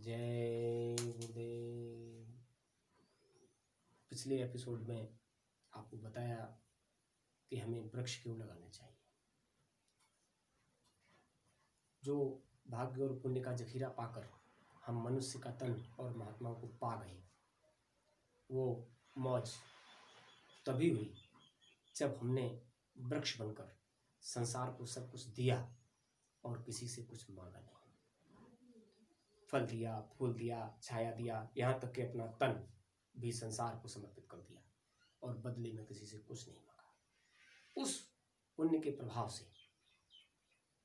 जय गुरुदेव। पिछले एपिसोड में आपको बताया कि हमें वृक्ष क्यों लगाना चाहिए। जो भाग्य और पुण्य का जखीरा पाकर हम मनुष्य का तन और महात्माओं को पा गए, वो मौज तभी हुई जब हमने वृक्ष बनकर संसार को सब कुछ दिया और किसी से कुछ मांगा नहीं। फल दिया, फूल दिया, छाया दिया, यहाँ तक कि अपना तन भी संसार को समर्पित कर दिया और बदले में किसी से कुछ नहीं मांगा। उस पुण्य के प्रभाव से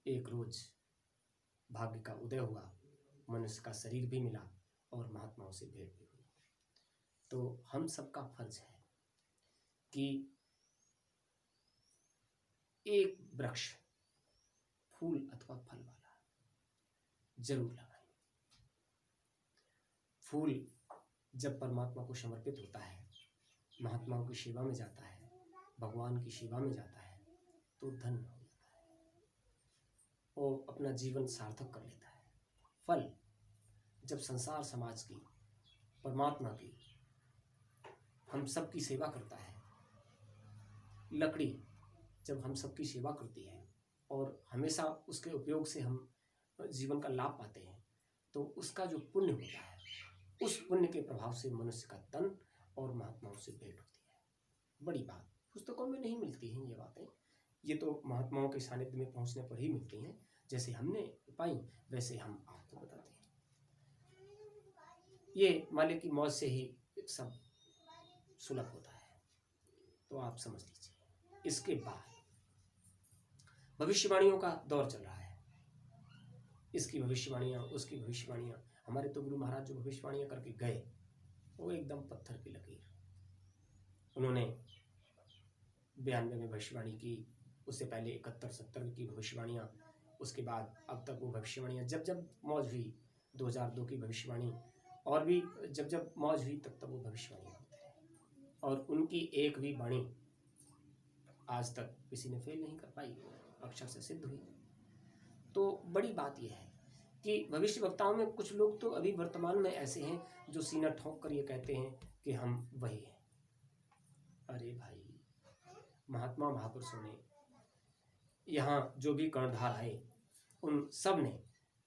एक रोज भाग्य का उदय हुआ, मनुष्य का शरीर भी मिला और महात्माओं से भेंट भी हुई। तो हम सबका फर्ज है कि एक वृक्ष फूल अथवा फल वाला जरूर लगाएं। फूल जब परमात्मा को समर्पित होता है, महात्माओं की सेवा में जाता है, भगवान की सेवा में जाता है, तो धन्य हो जाता है, वो अपना जीवन सार्थक कर लेता है। फल जब संसार समाज की, परमात्मा की, हम सबकी सेवा करता है, लकड़ी जब हम सबकी सेवा करती है और हमेशा उसके उपयोग से हम जीवन का लाभ पाते हैं, तो उसका जो पुण्य होता है, उस पुण्य के प्रभाव से मनुष्य का तन और महात्माओं से भेंट होती है। बड़ी बात, पुस्तकों में नहीं मिलती हैं ये बातें, ये तो महात्माओं के सानिध्य में पहुंचने पर ही मिलती हैं। जैसे हमने पाई वैसे हम आपको बताते हैं। ये मालिक की मौज से ही सब सुलभ होता है, तो आप समझ लीजिए। इसके बाद भविष्यवाणियों का दौर चल रहा है। इसकी भविष्यवाणियाँ, उसकी भविष्यवाणियाँ। हमारे तो गुरु महाराज जो भविष्यवाणियाँ करके गए, वो एकदम पत्थर की लकीर। उन्होंने 92 में भविष्यवाणी की, उससे पहले 71-70 की भविष्यवाणियाँ, उसके बाद अब तक वो भविष्यवाणियाँ जब जब मौज हुई, 2002 की भविष्यवाणी, और भी जब जब मौज हुई तब तब वो भविष्यवाणियाँ होती रही। और उनकी एक भी वाणी आज तक किसी ने फेल नहीं कर पाई, अक्षर से सिद्ध हुई। तो बड़ी बात यह है कि भविष्य वक्ताओं में कुछ लोग तो अभी वर्तमान में ऐसे हैं जो सीना ठोक कर ये कहते हैं कि हम वही हैं। अरे भाई, महात्मा महापुरुषों ने यहाँ जो भी कर्णधार आए, उन सब ने,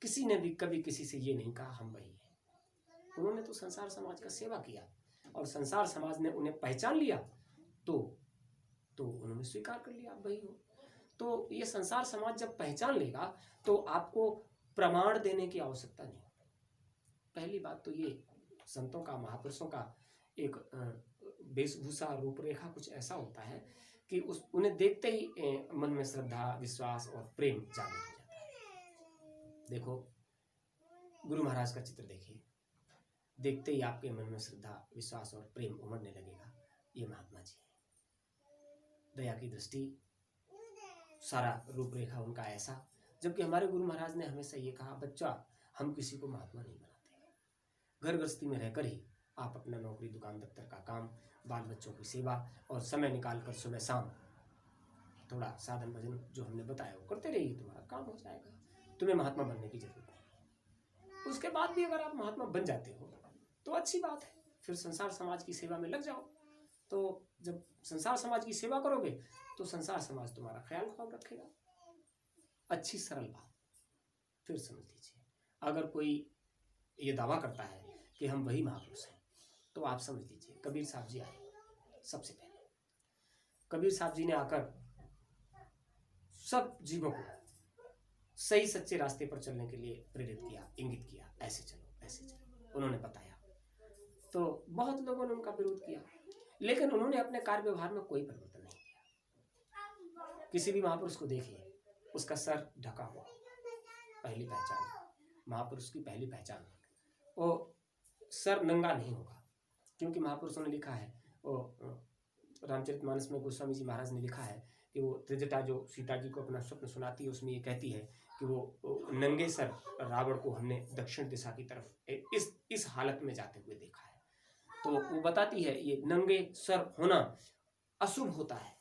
किसी ने भी कभी किसी से ये नहीं कहा हम वही हैं। उन्होंने तो संसार समाज का सेवा किया और संसार समाज ने उन्हें पहचान लिया, तो उन्होंने स्वीकार कर लिया आप वही हो। तो ये संसार समाज जब पहचान लेगा तो आपको प्रमाण देने की आवश्यकता नहीं। पहली बात तो ये, संतों का, महापुरुषों का एक वेशभूषा, रूपरेखा कुछ ऐसा होता है कि उन्हें देखते ही मन में श्रद्धा, विश्वास और प्रेम जागृत हो जाता है। देखो, गुरु महाराज का चित्र देखिए, देखते ही आपके मन में श्रद्धा, विश्वास और प्रेम उमड़ने लगेगा। ये महात्मा जी हैं। दया की दृष्टि, सारा रूपरेखा उनका ऐसा। जबकि हमारे गुरु महाराज ने हमेशा ये कहा, बच्चा, हम किसी को महात्मा नहीं बनाते। घर गृहस्थी में रहकर ही आप अपना नौकरी, दुकान, दफ्तर का काम, बाल बच्चों की सेवा और समय निकाल कर सुबह शाम थोड़ा साधन भजन जो हमने बताया वो करते रहिए, तुम्हारा काम हो जाएगा। तुम्हें महात्मा बनने की जरूरत नहीं। उसके बाद भी अगर आप महात्मा बन जाते हो तो अच्छी बात है, फिर संसार समाज की सेवा में लग जाओ। तो जब संसार समाज की सेवा करोगे तो संसार समाज तुम्हारा ख्याल ख्वाब रखेगा। अच्छी सरल बात। फिर समझ लीजिए, अगर कोई ये दावा करता है कि हम वही महापुरुष हैं, तो आप समझ लीजिए, कबीर साहब जी आए। सबसे पहले कबीर साहब जी ने आकर सब जीवों को सही सच्चे रास्ते पर चलने के लिए प्रेरित किया, इंगित किया, ऐसे चलो, ऐसे चलो, उन्होंने बताया। तो बहुत लोगों ने उनका विरोध किया, लेकिन उन्होंने अपने कार्य व्यवहार में कोई परिवर्तन नहीं किया। किसी भी महापुरुष को देखिए, उसका सर ढका हुआ, पहली पहचान महापुरुष की, पहली पहचान वो सर नंगा नहीं होगा। क्योंकि महापुरुषों ने लिखा है, वो रामचरितमानस में गोस्वामी जी महाराज ने लिखा है कि वो त्रिजटा जो सीता जी को अपना स्वप्न सुनाती है, उसमें ये कहती है कि वो नंगे सर रावण को हमने दक्षिण दिशा की तरफ इस हालत में जाते हुए देखा है। तो वो बताती है ये नंगे सर होना अशुभ होता है,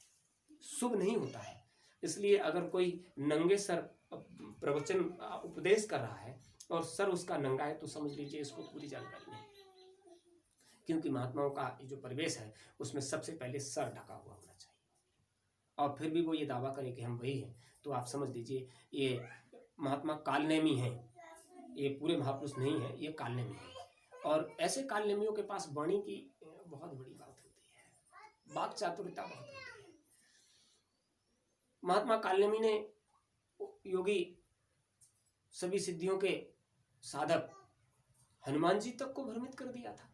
शुभ नहीं होता है। इसलिए अगर कोई नंगे सर प्रवचन उपदेश कर रहा है और सर उसका नंगा है तो समझ लीजिए इसको पूरी जानकारी नहीं, क्योंकि महात्माओं का जो परिवेश है उसमें सबसे पहले सर ढका हुआ होना चाहिए। और फिर भी वो ये दावा करे कि हम वही हैं, तो आप समझ लीजिए ये महात्मा कालनेमी हैं, ये पूरे महापुरुष नहीं है, ये कालनेमी है। और ऐसे कालनेमियों के पास वाणी की बहुत बड़ी बात होती है, वाक चातुर्यता बहुत होती है। महात्मा कालनेमी ने योगी सभी सिद्धियों के साधक हनुमान जी तक को भ्रमित कर दिया था।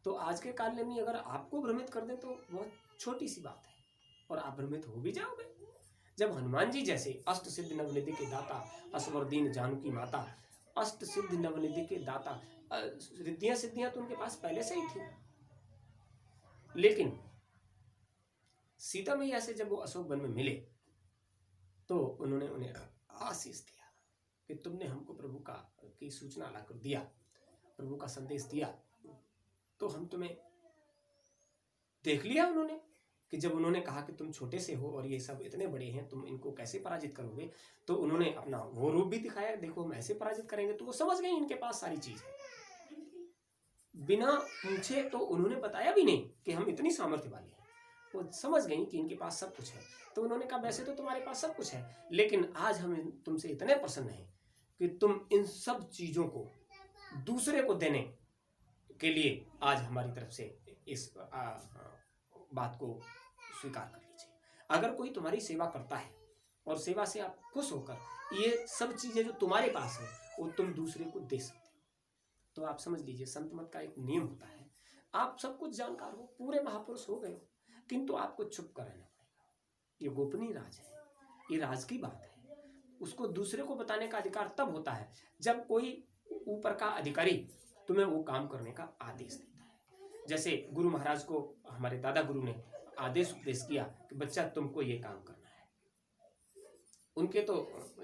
तो आज के कालनेमी अगर आपको भ्रमित कर दे तो बहुत छोटी सी बात है और आप भ्रमित हो भी जाओगे। जब हनुमान जी जैसे अष्ट सिद्ध नवनिधि के दाता, असवरदीन जानकी माता, अष्ट सिद्ध नवनिधि के दाता, रिद्धियां सिद्धियां तो उनके पास पहले से ही थी, लेकिन सीता मैया से जब वो अशोक वन में मिले तो उन्होंने उन्हें आशीष दिया कि तुमने हमको प्रभु का की सूचना लाकर दिया, प्रभु का संदेश दिया, तो हम तुम्हें देख लिया। उन्होंने कि जब उन्होंने कहा कि तुम छोटे से हो और ये सब इतने बड़े हैं, तुम इनको कैसे पराजित करोगे, तो उन्होंने अपना वो रूप भी दिखाया, देखो हम ऐसे पराजित करेंगे। तो वो समझ गए इनके पास सारी चीज है, बिना पूछे तो उन्होंने बताया भी नहीं कि हम इतनी सामर्थ्य वाले हैं, वो समझ गई कि इनके पास सब कुछ है। तो उन्होंने कहा वैसे तो तुम्हारे पास सब कुछ है, लेकिन आज हम तुमसे इतने प्रसन्न हैं कि तुम इन सब चीजों को दूसरे को देने के लिए आज हमारी तरफ से इस बात को स्वीकार कर लीजिए। अगर कोई तुम्हारी सेवा करता है और सेवा से आप खुश होकर ये सब चीजें जो तुम्हारे पास है वो तुम दूसरे को दे सकते हो, तो आप समझ लीजिए संत मत का एक नियम होता है, आप सब कुछ जानकार हो, पूरे महापुरुष हो गए हो, किंतु आपको छुप कर रहना पड़ेगा। ये गोपनीय राज है, ये राज की बात है। उसको दूसरे को बताने का अधिकार तब होता है जब कोई ऊपर का अधिकारी तुम्हें वो काम करने का आदेश देता है। जैसे गुरु महाराज को हमारे दादा गुरु ने आदेश उपदेश किया कि बच्चा तुमको ये काम करना है। उनके तो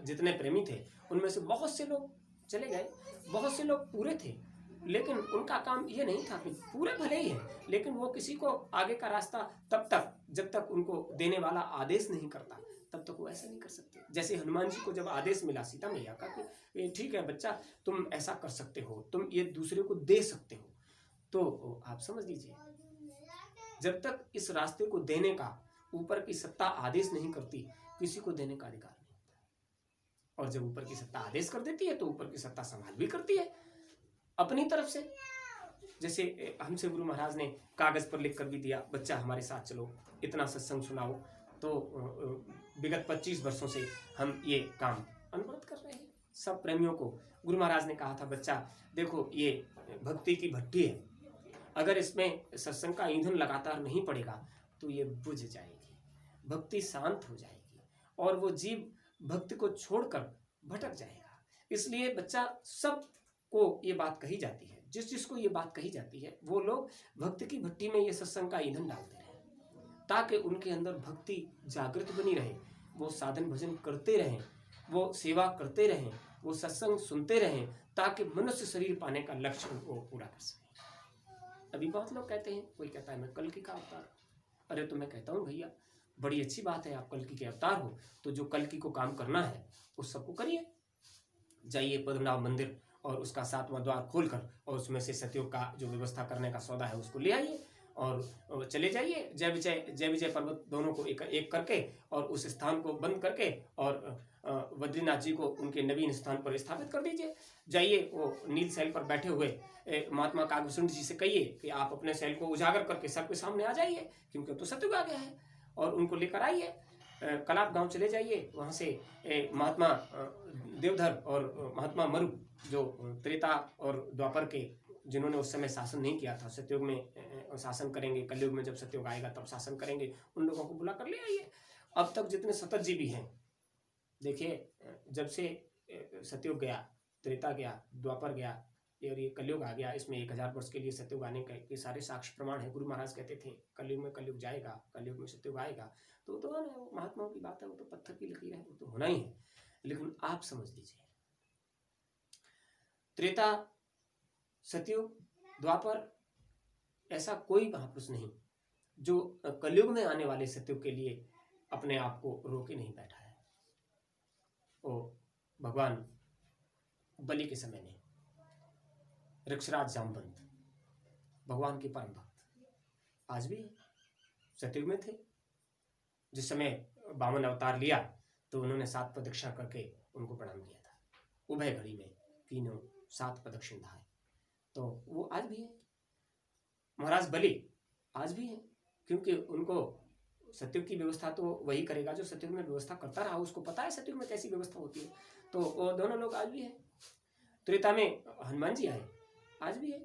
जितने प्रेमी थे उनमें से बहुत से लोग चले गए, बहुत से लोग पूरे थे, लेकिन उनका काम ये नहीं था कि पूरे भले ही हैं, लेकिन वो किसी को आगे का रास्ता तब तक जब तक उनको देने वाला आदेश नहीं करता तब तक वो ऐसा नहीं कर सकते। जैसे हनुमान जी को जब आदेश मिला सीता मैया का कि ठीक है बच्चा तुम ऐसा कर सकते हो, तुम ये दूसरे को दे सकते हो, तो आप समझ लीजिए जब तक इस रास्ते को देने का ऊपर की सत्ता आदेश नहीं करती किसी को देने का अधिकार नहीं होता। और जब ऊपर की सत्ता आदेश कर देती है तो ऊपर की सत्ता संभाल भी करती है अपनी तरफ से। जैसे हमसे गुरु महाराज ने कागज पर लिख कर भी दिया, बच्चा हमारे साथ चलो, इतना सत्संग सुनाओ, तो विगत 25 वर्षों से हम ये काम अनवरत कर रहे हैं। सब प्रेमियों को गुरु महाराज ने कहा था बच्चा देखो ये भक्ति की भट्टी है, अगर इसमें सत्संग का ईंधन लगातार नहीं पड़ेगा तो ये बुझ जाएगी, भक्ति शांत हो जाएगी और वो जीव भक्ति को छोड़कर भटक जाएगा। इसलिए बच्चा सबको ये बात कही जाती है, जिस जिसको ये बात कही जाती है वो लोग भक्ति की भट्टी में ये सत्संग का ईंधन डालते रहें ताकि उनके अंदर भक्ति जागृत बनी रहे, वो साधन भजन करते रहें, वो सेवा करते रहें, वो सत्संग सुनते रहें, ताकि मनुष्य शरीर पाने का लक्ष्य उनको पूरा कर सके। अभी बहुत लोग कहते हैं, कोई कहता है मैं कल्कि का अवतार। अरे तो मैं कहता हूँ भैया बड़ी अच्छी बात है, आप कल्कि के अवतार हो तो जो कल्कि को काम करना है उस सबको करिए। जाइए पद्मनाभ मंदिर और उसका 7वां द्वार खोलकर और उसमें से सतयुग का जो व्यवस्था करने का सौदा है उसको ले आइए और चले जाइए। जय विजय पर्वत दोनों को एक करके और उस स्थान को बंद करके और बद्रीनाथ जी को उनके नवीन स्थान पर स्थापित कर दीजिए। जाइए वो नील शैल पर बैठे हुए महात्मा कागभूषण जी से कहिए कि आप अपने शैल को उजागर करके सबके सामने आ जाइए, क्योंकि तो सतयुग आ गया है, और उनको लेकर आइए। कलाप गांव चले जाइए, वहाँ से महात्मा देवधर और महात्मा मरु जो त्रेता और द्वापर के जिन्होंने उस समय शासन नहीं किया था, सतयुग में शासन करेंगे, कलयुग में जब सतयुग आएगा तब शासन करेंगे, उन लोगों को बुला कर ले आइए। अब तक जितने सतत जीवी हैं, देखिए जब से सतयुग गया, त्रेता गया, द्वापर गया और ये कलयुग आ गया, इसमें 1000 वर्ष के लिए सतयुग आने के सारे साक्ष्य प्रमाण है। गुरु महाराज कहते थे कलयुग में कलयुग जाएगा, कलयुग में सतयुग आएगा, तो महात्माओं की बात है, वो तो पत्थर की लकीर है, वो तो होना ही है। लेकिन आप समझ लीजिए त्रेता, सतयुग, द्वापर, ऐसा कोई महापुरुष नहीं जो कलयुग में आने वाले सतयुग के लिए अपने आप को रोके नहीं बैठा है। ओ भगवान बलि के समय में ऋक्षराज जामवंत भगवान के परम भक्त आज भी सतयुग में थे। जिस समय वामन अवतार लिया तो उन्होंने 7 प्रदक्षिणा करके उनको प्रणाम किया था। उभय घड़ी में तीनों 7 प्रदक्षिण धाए, तो वो आज भी है। महाराज बलि आज भी है, क्योंकि उनको सतयुग की व्यवस्था तो वही करेगा जो सतयुग में व्यवस्था करता रहा, उसको पता है सतयुग में कैसी व्यवस्था होती है। तो वो दोनों लोग आज भी है। त्रेता में हनुमान जी आए, आज भी है।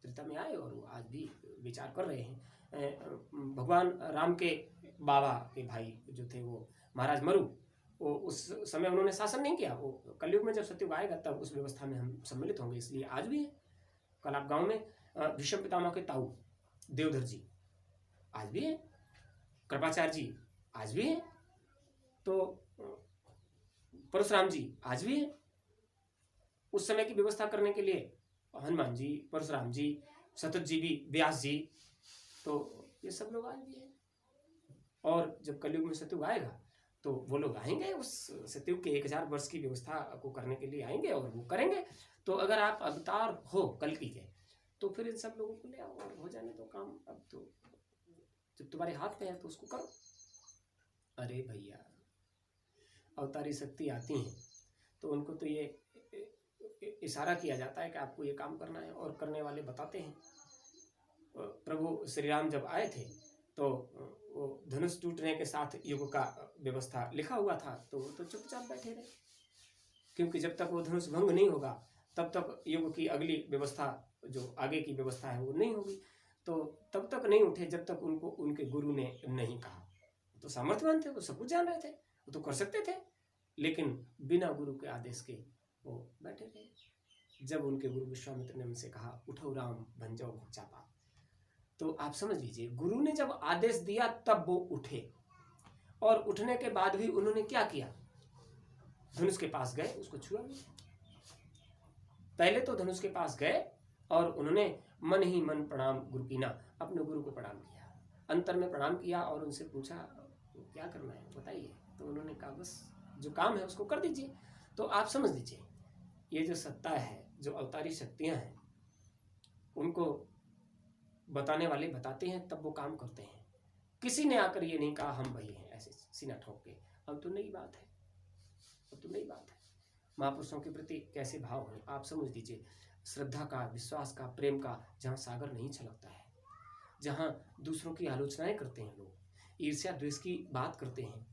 त्रेता में आए और वो आज भी विचार कर रहे हैं। भगवान राम के बाबा के भाई जो थे वो महाराज मरु, वो उस समय उन्होंने शासन नहीं किया। वो कलयुग में जब सतयुग आएगा तब उस व्यवस्था में हम सम्मिलित होंगे, इसलिए आज भी है। कल आप गाँव में भीष्म पितामह के ताऊ देवधर जी आज भी है, कृपाचार्य जी आज भी है, तो परशुराम जी आज भी है। उस समय की व्यवस्था करने के लिए हनुमान जी, परशुराम जी, सतत जी भी, व्यास जी, तो ये सब लोग आज भी हैं। और जब कलयुग में सतयुग आएगा तो वो लोग आएंगे, उस सतयुग के 1000 वर्ष की व्यवस्था को करने के लिए आएंगे और वो करेंगे। तो अगर आप अवतार हो कल्कि के तो फिर इन सब लोगों को ले आओ और हो जाने दो काम। अब तो जब तुम्हारे हाथ में है तो उसको करो। अरे भैया, अवतारी शक्ति आती हैं तो उनको तो ये इशारा किया जाता है कि आपको ये काम करना है, और करने वाले बताते हैं। प्रभु श्री राम जब आए थे तो वो धनुष टूटने के साथ युग का व्यवस्था लिखा हुआ था, तो वो तो चुपचाप बैठे रहे, क्योंकि जब तक वो धनुष भंग नहीं होगा तब तक युग की अगली व्यवस्था, जो आगे की व्यवस्था है, वो नहीं होगी। तो तब तक नहीं उठे जब तक उनको उनके गुरु ने नहीं कहा। तो सामर्थ्यवान थे, वो सब कुछ जान रहे थे, वो तो कर सकते थे, लेकिन बिना गुरु के आदेश के वो बैठे रहे। जब उनके गुरु विश्वामित्र ने उनसे कहा उठो राम बन जाओ चापा, तो आप समझ लीजिए गुरु ने जब आदेश दिया तब वो उठे, और उठने के बाद भी उन्होंने क्या किया, धनुष के पास गए, उसको छुआ नहीं। पहले तो धनुष के पास गए और उन्होंने मन ही मन प्रणाम गुरु कीना, अपने गुरु को प्रणाम किया, अंतर में प्रणाम किया और उनसे पूछा क्या करना है बताइए। तो उन्होंने कहा बस जो काम है उसको कर दीजिए। तो आप समझ लीजिए ये जो सत्ता है, जो अवतारी शक्तियां हैं, उनको बताने वाले बताते हैं तब वो काम करते हैं। किसी ने आकर ये नहीं कहा हम वही हैं ऐसे सीना ठोक के। अब तो नई बात है, अब तो नई बात है। महापुरुषों के प्रति कैसे भाव हैं आप समझ लीजिए। श्रद्धा का, विश्वास का, प्रेम का जहाँ सागर नहीं छलकता है, जहाँ दूसरों की आलोचनाएं करते हैं लोग, ईर्ष्या द्वेष की बात करते हैं,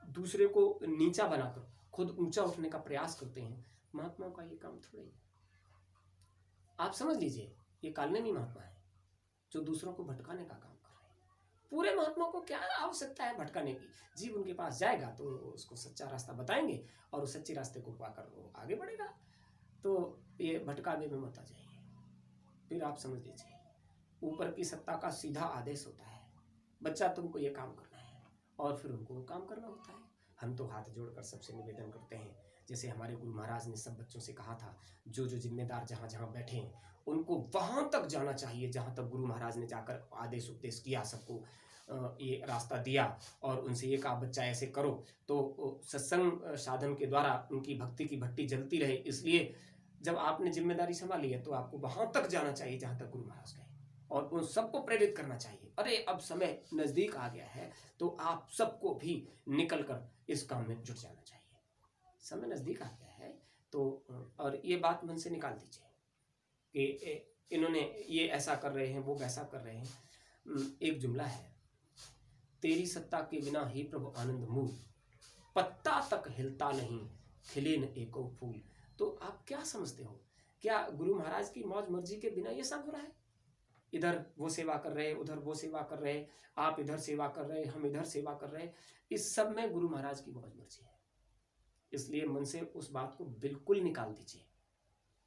दूसरे को नीचा बनाकर खुद ऊंचा उठने का प्रयास करते हैं, महात्माओं का ये काम थोड़ा ही है। आप समझ लीजिए ये कालनेमी महात्मा है जो दूसरों को भटकाने का काम कर रहे हैं। पूरे महात्मा को क्या आवश्यकता है भटकाने की? जीव उनके पास जाएगा तो उसको सच्चा रास्ता बताएंगे और उस सच्चे रास्ते को पाकर वो आगे बढ़ेगा। तो ये भटकाने में मत आ जाइए। फिर आप समझ लीजिए ऊपर की सत्ता का सीधा आदेश होता है, बच्चा तुमको ये काम करना है, और फिर उनको वो काम करना होता है। हम तो हाथ जोड़कर सबसे निवेदन करते हैं, जैसे हमारे गुरु महाराज ने सब बच्चों से कहा था, जो जो जिम्मेदार जहाँ जहाँ बैठे हैं उनको वहाँ तक जाना चाहिए जहाँ तक गुरु महाराज ने जाकर आदेश उपदेश किया, सबको ये रास्ता दिया और उनसे ये कहा बच्चा ऐसे करो, तो सत्संग साधन के द्वारा उनकी भक्ति की भट्टी जलती रहे। इसलिए जब आपने जिम्मेदारी संभाली है तो आपको वहाँ तक जाना चाहिए जहाँ तक गुरु महाराज गए, और उन सबको प्रेरित करना चाहिए। अरे अब समय नज़दीक आ गया है तो आप सबको भी निकल कर इस काम में जुट जाना चाहिए। समय नज़दीक आ गया है तो, और ये बात मन से निकाल दीजिए कि इन्होंने ये ऐसा कर रहे हैं, वो वैसा कर रहे हैं। एक जुमला है, तेरी सत्ता के बिना ही प्रभु आनंद मूल, पत्ता तक हिलता नहीं, खिले न एको फूल। तो आप क्या समझते हो, क्या गुरु महाराज की मौज मर्जी के बिना ये सब हो रहा है? इधर वो सेवा कर रहे, उधर वो सेवा कर रहे, आप इधर सेवा कर रहे, हम इधर सेवा कर रहे, इस सब में गुरु महाराज की मौज मर्जी है। इसलिए मन से उस बात को बिल्कुल निकाल दीजिए।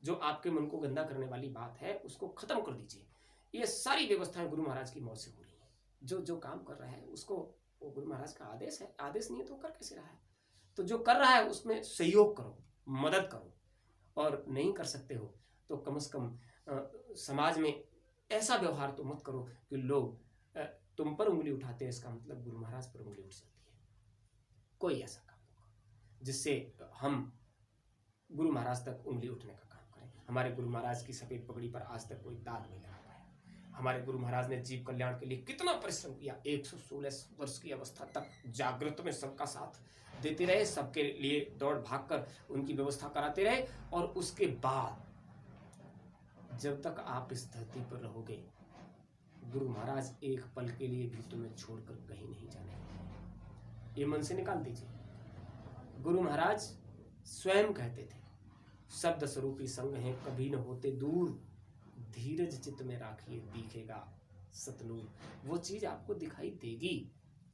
जो आपके मन को गंदा करने वाली बात है उसको खत्म कर दीजिए। ये सारी व्यवस्थाएं गुरु महाराज की मौज से हो रही है। जो जो काम कर रहा है उसको, वो गुरु महाराज का आदेश है, आदेश नहीं है तो कर कैसे रहा है? तो जो कर रहा है उसमें सहयोग करो, मदद करो, और नहीं कर सकते हो तो कम से कम समाज में ऐसा व्यवहार तो मत करो कि लोग तुम पर उंगली उठाते हैं, इसका मतलब गुरु महाराज पर उंगली उठ जाती है। कोई ऐसा काम होगा जिससे हम गुरु महाराज तक उंगली उठने का काम करें। हमारे गुरु महाराज की सफेद पगड़ी पर आज तक कोई दाग नहीं लगा पाया। हमारे गुरु महाराज ने जीव कल्याण के लिए कितना परिश्रम किया। 116 वर्ष की अवस्था तक जागृत में सबका साथ देते रहे, सबके लिए दौड़ भाग कर उनकी व्यवस्था कराते रहे। और उसके बाद जब तक आप इस धरती पर रहोगे, गुरु महाराज एक पल के लिए भी तुम्हें छोड़कर कहीं नहीं जाने। ये मन से निकाल दीजिए। गुरु महाराज स्वयं कहते थे, शब्द स्वरूपी संग है कभी न होते दूर, धीरज चित्त में राखिए दिखेगा सतनूर। वो चीज आपको दिखाई देगी।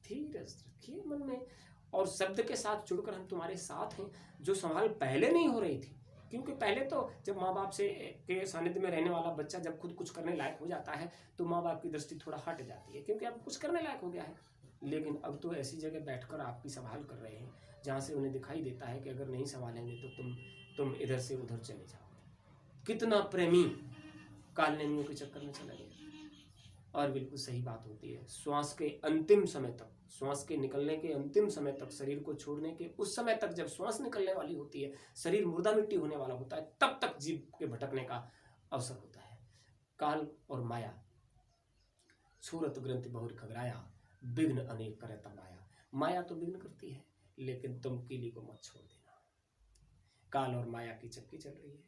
धीरज रखिए मन में, और शब्द के साथ जुड़कर हम तुम्हारे साथ हैं। जो संभाल पहले नहीं हो रही थी, क्योंकि पहले तो जब माँ बाप से के सानिध्य में रहने वाला बच्चा जब खुद कुछ करने लायक हो जाता है तो माँ बाप की दृष्टि थोड़ा हट जाती है, क्योंकि अब कुछ करने लायक हो गया है। लेकिन अब तो ऐसी जगह बैठकर आपकी संभाल कर रहे हैं जहाँ से उन्हें दिखाई देता है कि अगर नहीं संभालेंगे तो तुम इधर से उधर चले जाओगे। कितना प्रेमी कालनेमियों के चक्कर में चला गया। और बिल्कुल सही बात होती है। श्वास के अंतिम समय तक, श्वास के निकलने के अंतिम समय तक, शरीर को छोड़ने के उस समय तक जब श्वास निकलने वाली होती है, शरीर मुर्दा मिट्टी होने वाला होता है, तब तक जीव के भटकने का अवसर होता है। काल और माया सूरत ग्रंथि बहुर खगराया, विघ्न अनेक करे तमाया। माया तो विघ्न करती है, लेकिन तुम कीली को मत छोड़ देना। काल और माया की चक्की चल रही है।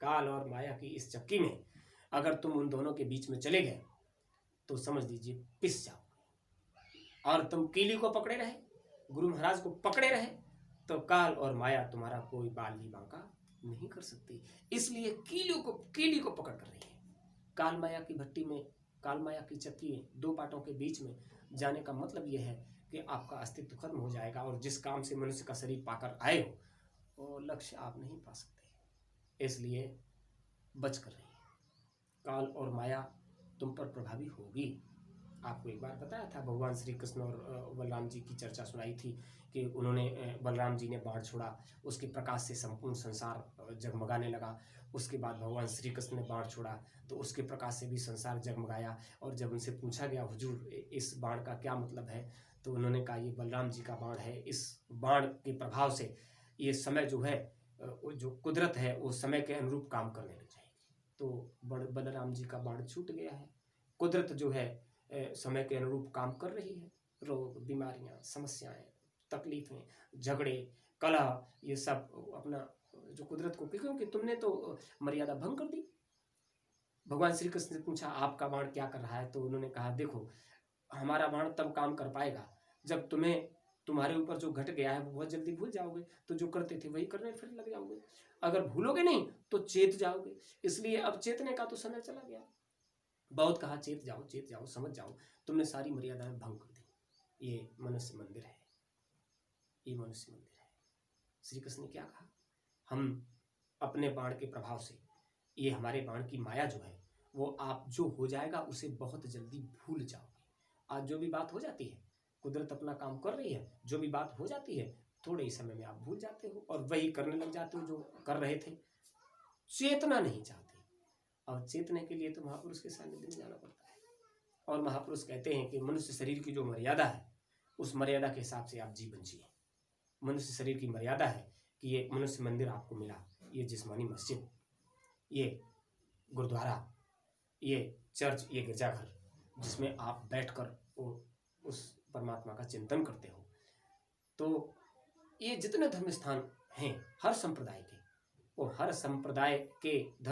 काल और माया की इस चक्की में अगर तुम उन दोनों के बीच में चले गए तो समझ लीजिए पिस जाओगे। और तुम कीली को पकड़े रहे, गुरु महाराज को पकड़े रहे, तो काल और माया तुम्हारा कोई बाल भी बांका नहीं कर सकती। इसलिए कीली को पकड़ कर रही है। काल माया की भट्टी में, काल माया की चक्की में, दो पाटों के बीच में जाने का मतलब यह है कि आपका अस्तित्व खत्म हो जाएगा, और जिस काम से मनुष्य का शरीर पाकर आए हो वो लक्ष्य आप नहीं पा सकते। इसलिए बच कर रहिए। काल और माया तुम पर प्रभावी होगी। आपको एक बार बताया था, भगवान श्री कृष्ण और बलराम जी की चर्चा सुनाई थी कि उन्होंने, बलराम जी ने बाण छोड़ा, उसके प्रकाश से संपूर्ण संसार जगमगाने लगा। उसके बाद भगवान श्री कृष्ण ने बाण छोड़ा तो उसके प्रकाश से भी संसार जगमगाया। और जब उनसे पूछा गया, हुजूर इस बाण का क्या मतलब है, तो उन्होंने कहा ये बलराम जी का बाण है। इस बाण के प्रभाव से ये समय जो है, जो कुदरत है, वो समय के अनुरूप काम करने लग जाएगी। तो बलराम जी का बाण छूट गया है। कुदरत जो है समय के अनुरूप काम कर रही है। रोग, बीमारियां, समस्याएं, तकलीफें, झगड़े, कलह, ये सब अपना जो कुदरत को, क्योंकि तुमने तो मर्यादा भंग कर दी। भगवान श्री कृष्ण ने पूछा आपका बाण क्या कर रहा है, तो उन्होंने कहा देखो, हमारा बाण तब काम कर पाएगा जब तुम्हारे ऊपर जो घट गया है वो बहुत जल्दी भूल जाओगे, तो जो करते थे वही करने फिर लग जाओगे। अगर भूलोगे नहीं तो चेत जाओगे। इसलिए अब चेतने का तो समय चला गया। बहुत कहा चेत जाओ, समझ जाओ, तुमने सारी मर्यादाएं भंग कर दी। ये मनुष्य मंदिर है, ये मनुष्य मंदिर है। श्री कृष्ण ने क्या कहा, हम अपने बाण के प्रभाव से, ये हमारे बाण की माया जो है, वो आप जो हो जाएगा उसे बहुत जल्दी भूल जाओगे। आज जो भी बात हो जाती है, कुदरत अपना काम कर रही है, जो भी बात हो जाती है थोड़े ही समय में आप भूल जाते हो और वही करने लग जाते हो जो कर रहे थे। चेतना नहीं चाहते, और चेतने के लिए तो महापुरुष के सानिध्य में जाना पड़ता है। और महापुरुष कहते हैं कि मनुष्य शरीर की जो मर्यादा है, उस मर्यादा के हिसाब से आप जीवन जिए। मनुष्य शरीर की मर्यादा है कि ये मनुष्य मंदिर आपको मिला, ये जिस्मानी मस्जिद, ये गुरुद्वारा, ये चर्च, ये गिरजाघर, जिसमें आप बैठकर उस परमात्मा का चिंतन करते हो। तो ये जितने धर्म स्थान हैं हर संप्रदाय के, और हर संप्रदाय के धर्म